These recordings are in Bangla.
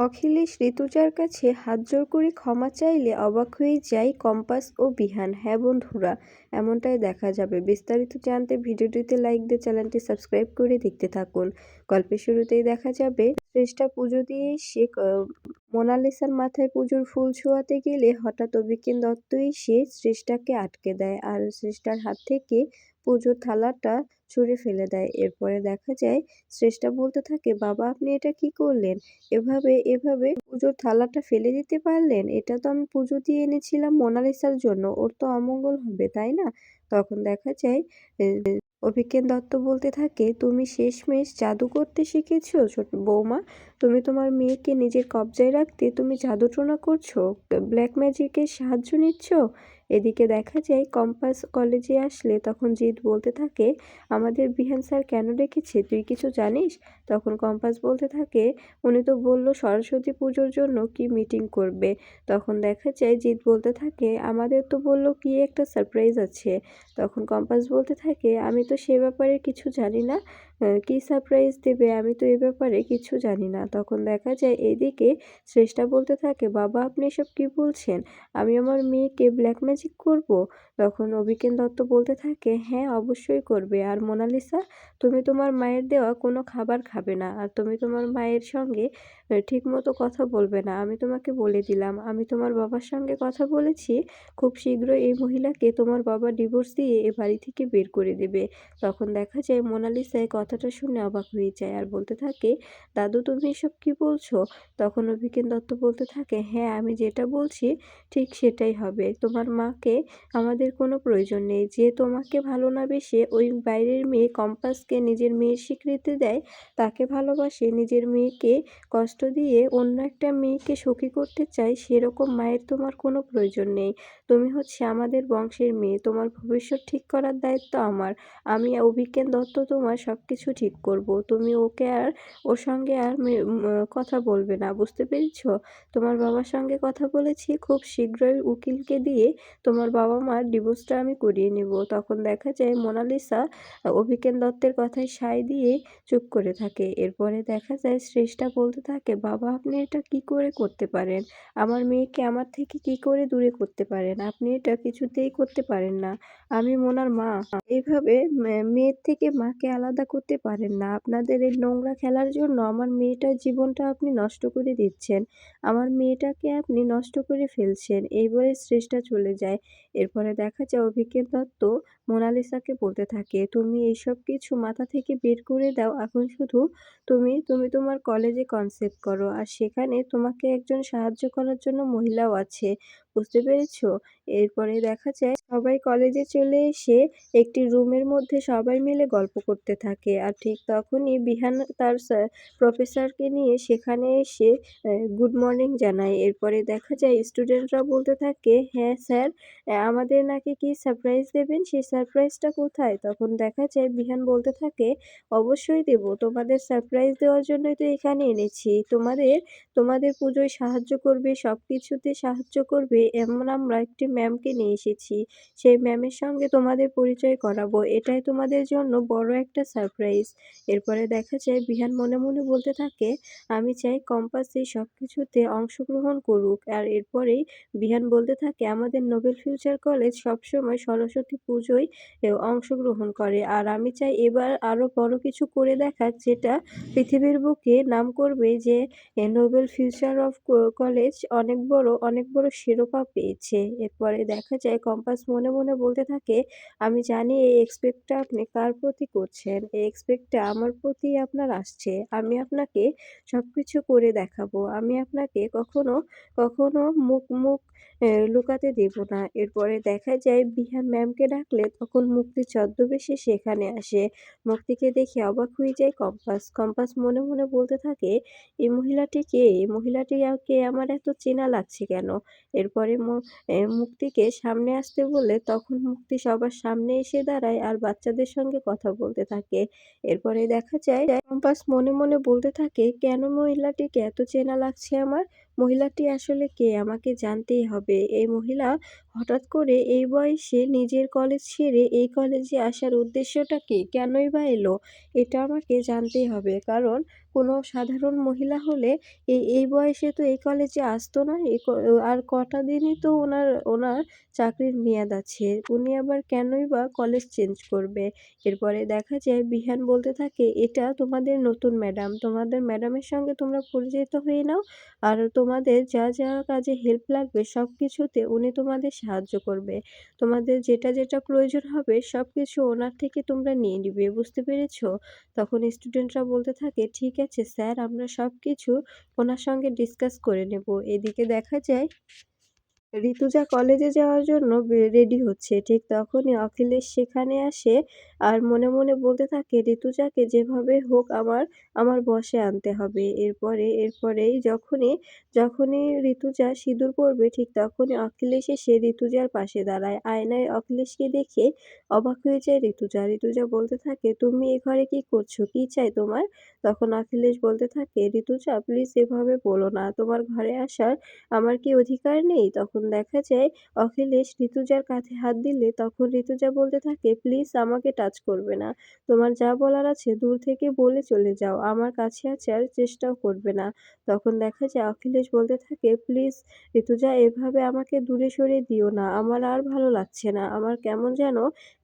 অখিলেশ ঋতুজার কাছে হাতজোড় করে ক্ষমা চাইলে অবাক হয়ে যায় কম্পাস ও বিহান। হ্যাঁ বন্ধুরা, এমনটাই দেখা যাবে। বিস্তারিত জানতে ভিডিওটিতে লাইক দিয়ে চ্যানেলটি সাবস্ক্রাইব করে দেখতে থাকুন। গল্পের শুরুতেই দেখা যাবে শ্রেষ্ঠা পুজো দিয়ে সে মোনালিসার মাথায় পুজোর ফুল ছোঁয়াতে গেলে হঠাৎ অভিজ্ঞান দত্ত এসে শ্রেষ্ঠাকে আটকে দেয় আর শ্রেষ্ঠার হাত থেকে পুজোর থালাটা ছুঁড়ে ফেলে দেয়। এরপরে দেখা যায় শ্রেষ্ঠা বলতে থাকে, বাবা আপনি এটা কি করলেন? এভাবে পুজোর থালাটা ফেলে দিতে পারলেন? এটা তো আমি পুজো দিয়ে এনেছিলাম মোনালিসার জন্য, ওর তো অমঙ্গল হবে তাই না? তখন দেখা যায় অভিজ্ঞান দত্ত বলতে থাকে, তুমি শেষমেশ জাদু করতে শিখেছো ছোট বৌমা। তুমি তোমার মেয়েকে নিজের কবজায় রাখতে তুমি জাদুটোনা করছো, ব্ল্যাক ম্যাজিকের সাহায্য নিচ্ছ। এদিকে দেখা যায় কম্পাস কলেজে আসলে তখন জিৎ বলতে থাকে, আমাদের বিহান স্যার কেন ডেকেছে তুই কিছু জানিস? তখন কম্পাস বলতে থাকে, উনি তো বলল সরস্বতী পুজোর জন্য কি মিটিং করবে। তখন দেখা যায় জিৎ বলতে থাকে, আমাদের তো বলল কি একটা সারপ্রাইজ আছে। তখন কম্পাস বলতে থাকে, আমি তো সে ব্যাপারে কিছু জানি না, কি সারপ্রাইজ দেবে আমি তো এ ব্যাপারে কিছু জানি না। তখন দেখা যায় এইদিকে শ্রেষ্ঠা বলতে থাকে, বাবা আপনি এসব কি বলছেন? আমি আমার মেয়েকে ব্ল্যাক ম্যাজিক করব? তখন অভিজ্ঞান দত্ত বলতে থাকে, হ্যাঁ অবশ্যই করবে। আর মোনালিসা, তুমি তোমার মায়ের দেওয়া কোনো খাবার খাবে না, আর তুমি তোমার মায়ের সঙ্গে ঠিকমতো কথা বলবে না। আমি তোমাকে বলে দিলাম, আমি তোমার বাবার সঙ্গে কথা বলেছি, খুব শীঘ্রই এই মহিলাকে তোমার বাবা ডিভোর্স দিয়ে এ বাড়ি থেকে বের করে দেবে। তখন দেখা যায় মোনালিসা এই কথাটা শুনে অবাক হয়ে যায় আর বলতে থাকে, দাদু তুমি এসব কি বলছো? তখন অভিজ্ঞান দত্ত বলতে থাকে, হ্যাঁ আমি যেটা বলছি ঠিক সেটাই হবে। তোমার মাকে আমাদের কোনো প্রয়োজন নেই। যে তোমাকে ভালো না বেসে ওই বাইরের মেয়ে কম্পাসকে নিজের মেয়ের স্বীকৃতি দেয়, তাকে ভালোবাসে, নিজের মেয়েকে কষ্ট দিয়ে অন্য একটা মেয়েকে সুখী করতে চায়, সেরকম মায়ের তোমার কোনো প্রয়োজন নেই। তুমি হচ্ছে আমাদের বংশের মেয়ে, তোমার ভবিষ্যৎ ঠিক করার দায়িত্ব আমার। আমি অভিজ্ঞান দত্ত তোমার সব কিছু ঠিক করব। তুমি ওকে আর ওর সঙ্গে আর কথা বলবে না, বুঝতে পেরেছো? তোমার বাবার সঙ্গে কথা বলেছি, খুব শীঘ্রই উকিলকে দিয়ে তোমার বাবা মার ডিভোর্সটা আমি করিয়ে নেব। তখন দেখা যায় মোনালিসা অভিজ্ঞান দত্তের কথায় সায় দিয়ে চুপ করে থাকে। এরপরে দেখা যায় শ্রেষ্ঠা বলতে থাকে, বাবা আপনি এটা কি করে করতে পারেন? আমার মেয়েকে আমার থেকে কি করে দূরে করতে পারেন? আপনি এটা কিছুতেই করতে পারেন না। আমি মোনার মা। এইভাবে মেয়ের থেকে মাকে আলাদা করতে পারেন না। আপনাদের এই নোংরা খেলার জন্য আমার মেয়েটার জীবনটা আপনি নষ্ট করে দিচ্ছেন। আমার মেয়েটাকে আপনি নষ্ট করে ফেলছেন। এই বলে শ্রেষ্ঠা চলে যায়। এরপরে দেখা যায় অভিজ্ঞান দত্ত মোনালিসাকে বলতে থাকে, তুমি এইসব কিছু মাথা থেকে বের করে দাও। এখন শুধু তুমি তোমার কলেজে কনসেপ্ট করো, আর সেখানে তোমাকে একজন সাহায্য করার জন্য মহিলাও আছে, বুঝতে পেরেছো? এরপরে দেখা যায় সবাই কলেজে চলে এসে একটি রুমের মধ্যে সবাই মিলে গল্প করতে থাকে। আর ঠিক তখনই বিহান তার প্রফেসরকে নিয়ে সেখানে এসে গুড মর্নিং জানায়। এরপরে দেখা যায় স্টুডেন্টরা বলতে থাকে, হ্যাঁ স্যার, আমাদের নাকি কি সারপ্রাইজ দেবেন, সেই সারপ্রাইজটা কোথায়? তখন দেখা যায় বিহান বলতে থাকে, অবশ্যই দেব, তোমাদের সারপ্রাইজ দেওয়ার জন্যই তো এখানে এনেছি। তোমাদের পুজোয় সাহায্য করবে, সব কিছুতে সাহায্য করবে এমন আমরা একটি ম্যামকে নিয়ে এসেছি। সেই ম্যামের সঙ্গে তোমাদের পরিচয় করাবো। এটাই তোমাদের জন্য বড় একটা সারপ্রাইজ। এরপরে দেখা যায় বিহান মনে মনে বলতে থাকে, আমি চাই কম্পাস এই সব কিছুতে অংশগ্রহণ করুক। আর এরপরেই বিহান বলতে থাকে, আমাদের নোবেল ফিউচার কলেজ সবসময় সরস্বতী পুজোয় অংশগ্রহণ করে, আর আমি চাই এবার আরও বড় কিছু করে দেখাক, যেটা পৃথিবীর বুকে নাম করবে যে নোবেল ফিউচার অফ কলেজ অনেক বড় শিরোপা পেয়েছে। এরপরে দেখা যায় কম্পাস মনে মনে বলতে থাকে, আমি জানি এই এক্সপেক্টটা আপনি কার প্রতি করছেন, এই এক্সপেক্টটা আমার প্রতি আপনার আসছে। আমি আপনাকে সবকিছু করে দেখাবো। আমি আপনাকে কখনো কখনো মুখ মুখ লুকাতে দেব না। এরপরে দেখা যায় বিহান ম্যামকে ডাকলে তখন মুক্তি ছদ্মবেশে সেখানে আসে। মুক্তিকে দেখে অবাক হয়ে যায় কম্পাস। কম্পাস মনে মনে বলতে থাকে, এই মহিলাটি কে? এই মহিলাটিকে আমার এত চেনা লাগছে কেন? এরপরে মুক্তিকে সামনে আসতে বললে তখন মুক্তি সবার সামনে এসে দাঁড়ায় আর বাচ্চাদের সঙ্গে কথা বলতে থাকে। এরপরে দেখা যায় কম্পাস মনে মনে বলতে থাকে, কেন মহিলাটিকে এত চেনা লাগছে আমার? মহিলাটি আসলে কে আমাকে জানতেই হবে। এই মহিলা হঠাৎ করে এই বয়সে নিজের কলেজ ছেড়ে এই কলেজে আসার উদ্দেশ্যটা কি? কেনই বা এলো? এটা আমাকে জানতেই হবে, কারণ কোনো সাধারণ মহিলা হলে এই বয়সে তো এই কলেজে আসতো না। আর কটা দিনই তো ওনার চাকরির মেয়াদ আছে। উনি আবার কেনই বা কলেজ চেঞ্জ করবে? এরপরে দেখা যায় বিহান বলতে থাকে, "এটা তোমাদের নতুন ম্যাডাম। তোমাদের ম্যাডামের সঙ্গে তোমরা পরিচিত হয়ে নাও। আর তোমাদের যা কাজে হেল্প লাগবে সবকিছুতে উনি তোমাদের সাহায্য করবে। তোমাদের যেটা প্রয়োজন হবে সবকিছু ওনার থেকে তোমরা নিয়ে নিবে। বুঝতে পেরেছ?" তখন স্টুডেন্টরা বলতে থাকে, "ঠিক আছে স্যার, আমরা সবকিছু ওনার সঙ্গে ডিসকাস করে নেব।" এদিকে দেখা যায় ঋতুজা কলেজে যাওয়ার জন্য রেডি হচ্ছে। ঠিক তখনই অখিলেশ সেখানে আসে আর মনে বলতে থাকে, "ঋতুজাকে যেভাবে হোক আমার বশে আনতে হবে।" এরপরেই যখনই ঋতুজা সিঁদুর পরবে ঠিক তখনই অখিলেশ এসে ঋতুজার পাশে দাঁড়ায়। আয়নায় অখিলেশকে দেখে অবাক হয়ে যায় ঋতুজা। ঋতুজা বলতে থাকে, "তুমি এ ঘরে কি করছো? কি চাই তোমার?" তখন অখিলেশ বলতে থাকে, "ঋতুজা প্লিজ এভাবে বলো না। তোমার ঘরে আসার আমার কি অধিকার নেই?" তখন দেখা যায় অখিলেশ ঋতুজার কাঁধে হাত দিলে তখন ঋতুজা বলতে থাকে, "প্লিজ আমাকে টাচ করবে না। তোমার যা বলার আছে দূর থেকে বলে চলে যাও। আমার কাছে আসার চেষ্টাও করবে না।" তখন দেখা যায় অখিলেশ বলতে থাকে, "প্লিজ ঋতুজা এভাবে আমাকে দূরে সরিয়ে দিও না। আমার আর ভালো লাগছে না। আমার কেমন যেন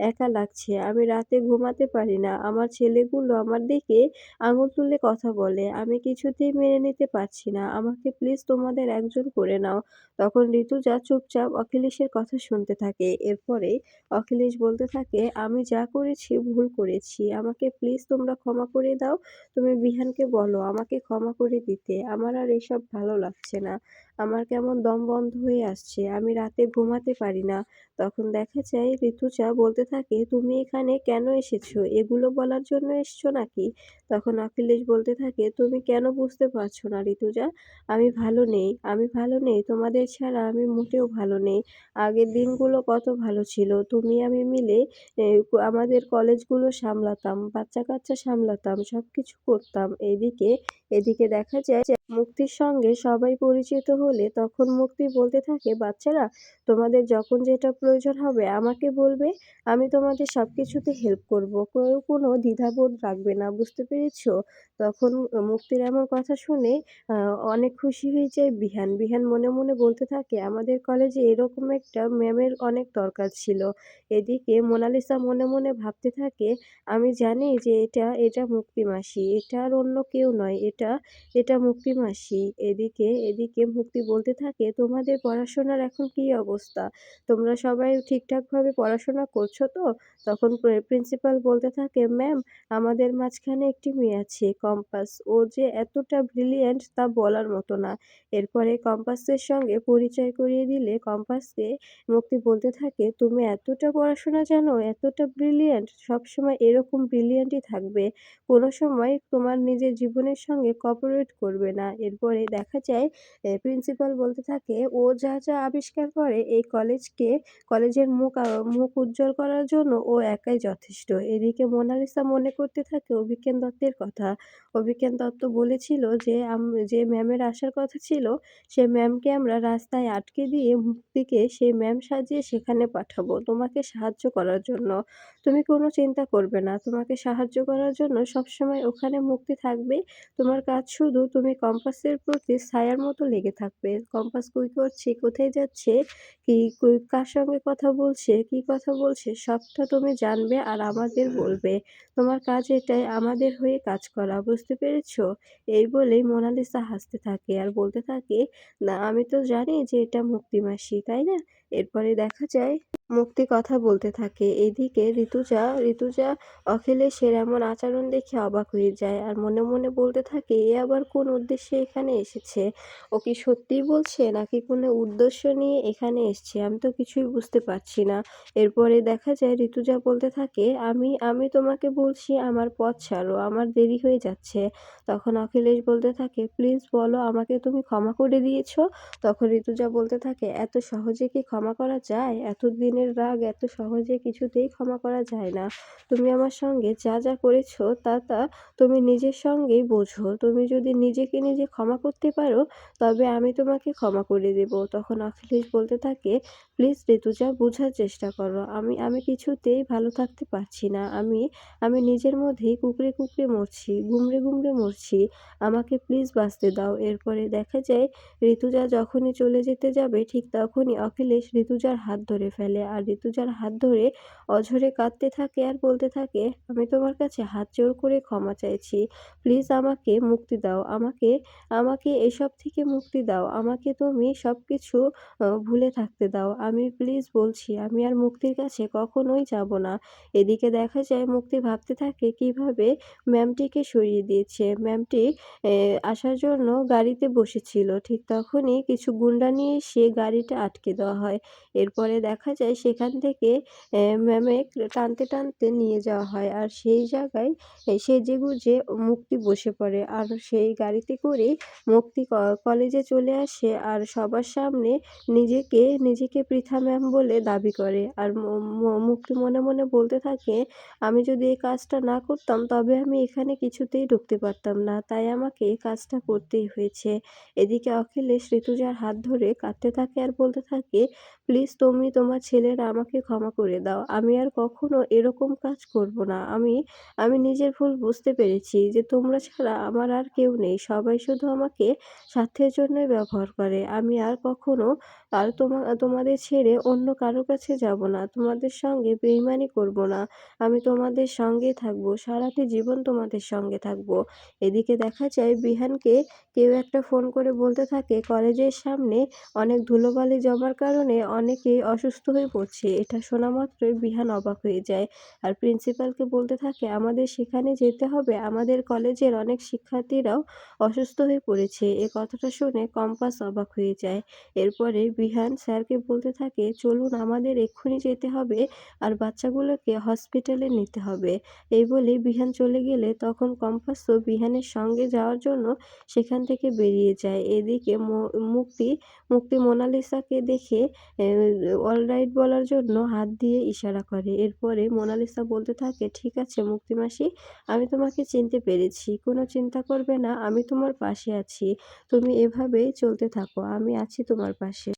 একা লাগছে। আমি রাতে ঘুমাতে পারি না। আমার ছেলেগুলো আমার দিকে আঙুল তুলে কথা বলে। আমি কিছুতেই মেনে নিতে পারছি না। আমাকে প্লিজ তোমাদের একজন করে নাও।" তখন ঋতুজা চুপচাপ অখিলেশের কথা শুনতে থাকে। এরপরে অখিলেশ বলতে থাকে, "আমি যা করেছি ভুল করেছি। আমাকে প্লিজ তোমরা ক্ষমা করে দাও। তুমি বিহানকে বলো আমাকে ক্ষমা করে দিতে। আমার আর এসব ভালো লাগছে না। আমার কেমন দম বন্ধ হয়ে আসছে। আমি রাতে ঘুমাতে পারি না।" তখন দেখা যায় ঋতুজা বলতে থাকে, "তুমি এখানে কেন এসেছো? এগুলো বলার জন্য এসছো নাকি?" তখন অখিলেশ বলতে থাকে, "তুমি কেন বুঝতে পারছো না ঋতুজা? আমি ভালো নেই। তোমাদের ছাড়া আমি মোটেও ভালো নেই। আগের দিনগুলো কত ভালো ছিল। তুমি আমি মিলে আমাদের কলেজগুলো সামলাতাম, বাচ্চা-কাচ্চা সামলাতাম, সবকিছু করতাম। এদিকে দেখা যায় যে মুক্তির সঙ্গে সবাই পরিচিত হলে তখন মুক্তি বলতে থাকে, "বাচ্চারা, তোমাদের যখন যেটা প্রয়োজন হবে আমাকে বলবে। আমি তোমাদের সবকিছুতে হেল্প করব। কেউ কোনো দ্বিধাবোধ রাখবে না। বুঝতে পেরেছ?" তখন মুক্তির এমন কথা শুনে আ অনেক খুশি হয়ে যায় বিহান। বিহান মনে বলতে থাকে, "আমাদের কলেজে এরকম একটা ম্যামের অনেক দরকার ছিল।" এদিকে মোনালিসা মনে ভাবতে থাকে, "আমি জানি যে এটা মুক্তি মাসি। এটা আর অন্য কেউ নয়। এটা মুক্তি মাসি।" এদিকে মুক্তি বলতে থাকে, "তোমাদের পড়াশোনার এখন কী অবস্থা? তোমরা সবাই ঠিকঠাকভাবে পড়াশোনা করছো তো?" তখন প্রিন্সিপাল বলতে থাকে, "ম্যাম, আমাদের মাঝখানে একটি মেয়ে আছে কম্পাস। ও যে এতটা ব্রিলিয়ান্ট তা বলার মতো না।" এরপরে কম্পাসের সঙ্গে পরিচয় করিয়ে দিলে কম্পাসকে মুক্তি বলতে থাকে, "তুমি এতটা পড়াশোনা জানো, এতটা ব্রিলিয়ান্ট, সবসময় এরকম ব্রিলিয়ান্টই থাকবে। কোনো সময় তোমার নিজের জীবনের সঙ্গে কোঅপারেট করবে না।" এরপরে দেখা যায় প্রিন্সিপাল বলতে থাকে, "ও যা আবিষ্কার করে এই কলেজের মুখ উজ্জ্বল করার জন্য ও একাই যথেষ্ট।" এদিকে মোনালিসা মনে করতে থাকে অভিজ্ঞান দত্তের কথা। অভিজ্ঞান দত্ত বলেছিল যে ম্যামের আসার কথা ছিল, সে ম্যামকে আমরা রাস্তায় আটকে দিয়ে মুক্তিকে সেই ম্যাম সাজিয়ে সেখানে পাঠাবো তোমাকে সাহায্য করার জন্য। তুমি কোনো চিন্তা করবে না। তোমাকে সাহায্য করার জন্য সবসময় ওখানে মুক্তি থাকবে। তোমার কাজ শুধু তুমি কম্পাসের প্রতি ছায়ার মতো লেগে থাকবে। কম্পাস কী করছে, কোথায় যাচ্ছে, কার সঙ্গে কথা বলছে, কী কথা বলছে সবটা তুমি জানবে আর আমাদের বলবে। তোমার কাজ এটাই, আমাদের হয়ে কাজ করা। বুঝতে পেরেছ?" এই বলেই মোনালিসা হাসতে থাকে আর বলতে থাকে, "না, আমি তো জানি যে এটা মুক্তি মাসি, তাই না?" এরপরে দেখা যায় মুক্তি কথা বলতে থাকে। এদিকে ঋতুজা অখিলেশের এমন আচরণ দেখে অবাক হয়ে যায় আর মনে বলতে থাকে, "এ আবার কোন উদ্দেশ্যে এখানে এসেছে? ও কি সত্যিই বলছে নাকি কোনো উদ্দেশ্য নিয়ে এখানে এসছে? আমি তো কিছুই বুঝতে পারছি না।" এরপরে দেখা যায় ঋতুজা বলতে থাকে, আমি তোমাকে বলছি আমার পথ ছাড়ো, আমার দেরি হয়ে যাচ্ছে।" তখন অখিলেশ বলতে থাকে, "প্লিজ বলো আমাকে তুমি ক্ষমা করে দিয়েছো?" তখন ঋতুজা বলতে থাকে, "এত সহজে কি ক্ষমা ক্ষমা করা যায়? এতদিনের রাগ এত সহজে কিছুতেই ক্ষমা করা যায় না। তুমি আমার সঙ্গে যা, যা করেছো তা তুমি নিজের সঙ্গেই বোঝো। তুমি যদি নিজেকে নিজে ক্ষমা করতে পারো তবে আমি তোমাকে ক্ষমা করে দেব। তখন অখিলেশ বলতে থাকে, "প্লিজ ঋতুজা বোঝার চেষ্টা করো। আমি কিছুতেই ভালো থাকতে পারছি না। আমি নিজের মধ্যেই কুঁকড়ে, কুঁকড়ে মরছি, গুমড়ে, গুমড়ে মরছি। আমাকে প্লিজ বাঁচতে দাও।" এরপরে দেখা যায় ঋতুজা যখনই চলে যেতে যাবে ঠিক তখনই অখিলেশ ঋতুজার হাত ধরে ফেলে। আর ঋতুজার হাত ধরে অঝরে কাঁদতে থাকে আর বলতে থাকে, "আমি তোমার কাছে হাত জোড় করে ক্ষমা চাইছি। প্লিজ আমাকে মুক্তি দাও। আমাকে এসব থেকে মুক্তি দাও। আমাকে তুমি সবকিছু ভুলে থাকতে দাও। আমি প্লিজ বলছি আমি আর মুক্তির কাছে কখনোই যাব না।" এদিকে দেখা যায় মুক্তি ভাবতে থাকে কিভাবে ম্যামটিকে সরিয়ে দিয়েছে। ম্যামটি আসার জন্য গাড়িতে বসেছিল। ঠিক তখনই কিছু গুন্ডা নিয়ে এসে গাড়িটা আটকে দেওয়া হয়। এরপরে দেখা যায় সেখান থেকে ম্যামে টানতে, টানতে নিয়ে যাওয়া হয়। আর সেই জায়গায় সেজেগুজে মুক্তি বসে পড়ে। আর সেই গাড়িতে করেই মুক্তি কলেজে চলে আসে আর সবার সামনে নিজেকে পৃথা ম্যাম বলে দাবি করে। আর মুক্তি মনে, মনে বলতে থাকে, "আমি যদি এই কাজটা না করতাম তবে আমি এখানে কিছুতেই ঢুকতে পারতাম না। তাই আমাকে এই কাজটা করতেই হয়েছে।" এদিকে অখিলেশ ঋতুজার হাত ধরে কাঁদতে থাকে আর বলতে থাকে, "প্লিজ তুমি তোমার ছেলেরা আমাকে ক্ষমা করে দাও। আমি আর কখনো এরকম কাজ করব না। আমি নিজের ভুল বুঝতে পেরেছি যে তোমরা ছাড়া আমার আর কেউ নেই। সবাই শুধু আমাকে স্বার্থের জন্যই ব্যবহার করে। আমি আর কখনো তোমাদের ছেড়ে অন্য কারো কাছে যাব না। তোমাদের সঙ্গে বেইমানি করব না। আমি তোমাদের সঙ্গেই থাকবো। সারাটি জীবন তোমাদের সঙ্গে থাকবো।" এদিকে দেখা যায় বিহানকে কেউ একটা ফোন করে বলতে থাকে কলেজের সামনে অনেক ধুলোবালি জমার কারণে অনেকেই অসুস্থ হয়ে পড়ছে। এটা শোনা মাত্রই বিহান অবাক হয়ে যায়। আর প্রিন্সিপালকে বলতে থাকে, "আমাদের সেখানে যেতে হবে। আমাদের কলেজের অনেক শিক্ষার্থীরাও অসুস্থ হয়ে পড়েছে।" এ কথাটা শুনে কম্পাস অবাক হয়ে যায়। এরপরে বিহান স্যারকে বলতে থাকে, "চলুন আমাদের এক্ষুনি যেতে হবে আর বাচ্চাগুলোকে হসপিটালে নিতে হবে।" এই বলে বিহান চলে গেলে তখন কম্পাসও বিহানের সঙ্গে যাওয়ার জন্য সেখান থেকে বেরিয়ে যায়। এদিকে মুক্তি মোনালিসাকে দেখে অলরাইট বলার জন্য হাত দিয়ে ইশারা করে। এরপরে মোনালিসা বলতে থাকে, "ঠিক আছে মুক্তি মাসি, আমি তোমাকে চিনতে পেরেছি। কোনো চিন্তা করবে না, আমি তোমার পাশে আছি। তুমি এভাবেই চলতে থাকো। আমি আছি তোমার পাশে।"